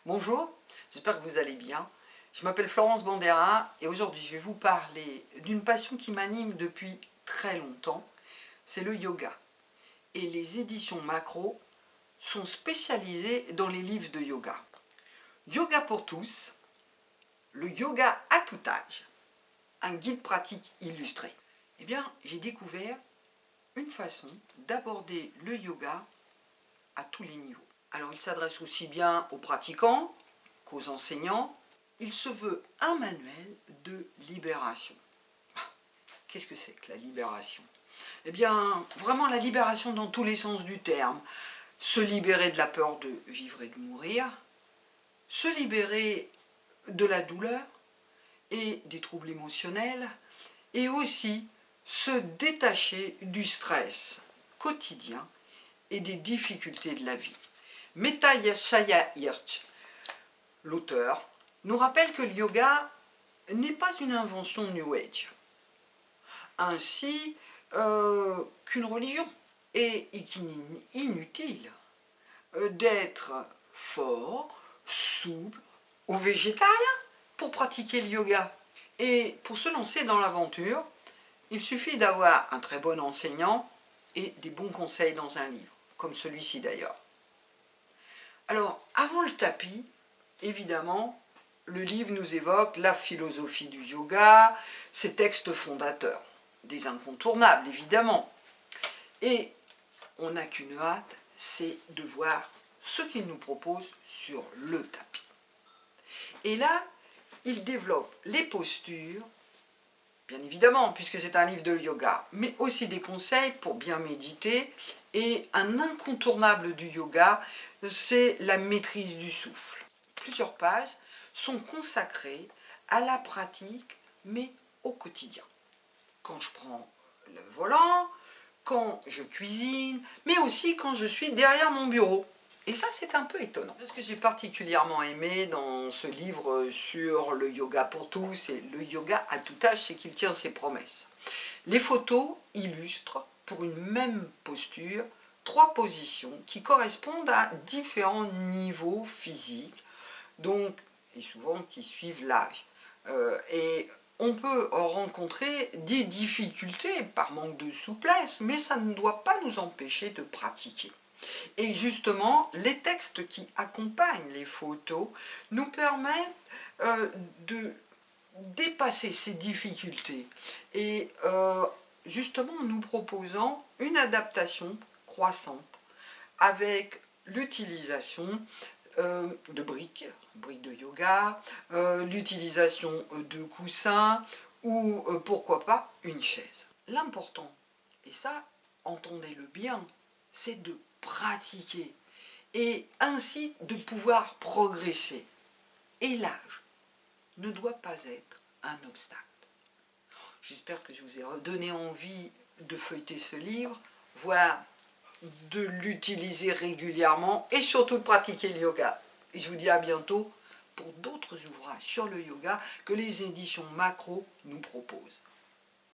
Bonjour, j'espère que vous allez bien. Je m'appelle Florence Bandera et aujourd'hui je vais vous parler d'une passion qui m'anime depuis très longtemps, c'est le yoga. Et les éditions Macro sont spécialisées dans les livres de yoga. Yoga pour tous, le yoga à tout âge, un guide pratique illustré. Eh bien, j'ai découvert une façon d'aborder le yoga à tous les niveaux. Alors il s'adresse aussi bien aux pratiquants qu'aux enseignants. Il se veut un manuel de libération. Qu'est-ce que c'est que la libération? Eh bien, vraiment la libération dans tous les sens du terme. Se libérer de la peur de vivre et de mourir, se libérer de la douleur et des troubles émotionnels, et aussi se détacher du stress quotidien et des difficultés de la vie. Metta Yeshaya Hirsch, l'auteur, nous rappelle que le yoga n'est pas une invention New Age, ainsi qu'une religion, et qu'il est inutile d'être fort, souple ou végétalien pour pratiquer le yoga. Et pour se lancer dans l'aventure, il suffit d'avoir un très bon enseignant et des bons conseils dans un livre, comme celui-ci d'ailleurs. Alors, avant le tapis, évidemment, le livre nous évoque la philosophie du yoga, ses textes fondateurs, des incontournables évidemment. Et on n'a qu'une hâte, c'est de voir ce qu'il nous propose sur le tapis. Et là, il développe les postures, bien évidemment, puisque c'est un livre de yoga, mais aussi des conseils pour bien méditer. Et un incontournable du yoga, c'est la maîtrise du souffle. Plusieurs pages sont consacrées à la pratique, mais au quotidien. Quand je prends le volant, quand je cuisine, mais aussi quand je suis derrière mon bureau. Et ça, c'est un peu étonnant. Ce que j'ai particulièrement aimé dans ce livre sur le yoga pour tous et le yoga à tout âge, c'est qu'il tient ses promesses. Les photos illustrent, pour une même posture, 3 positions qui correspondent à différents niveaux physiques, donc, et souvent qui suivent l'âge. Et on peut rencontrer des difficultés par manque de souplesse, mais ça ne doit pas nous empêcher de pratiquer. Et justement, les textes qui accompagnent les photos nous permettent de dépasser ces difficultés et justement en nous proposant une adaptation croissante avec l'utilisation de briques de yoga, l'utilisation de coussins ou pourquoi pas une chaise. L'important, et ça entendez-le bien, c'est de pratiquer et ainsi de pouvoir progresser. Et l'âge ne doit pas être un obstacle. J'espère que je vous ai donné envie de feuilleter ce livre, voire de l'utiliser régulièrement et surtout de pratiquer le yoga. Et je vous dis à bientôt pour d'autres ouvrages sur le yoga que les éditions Macro nous proposent.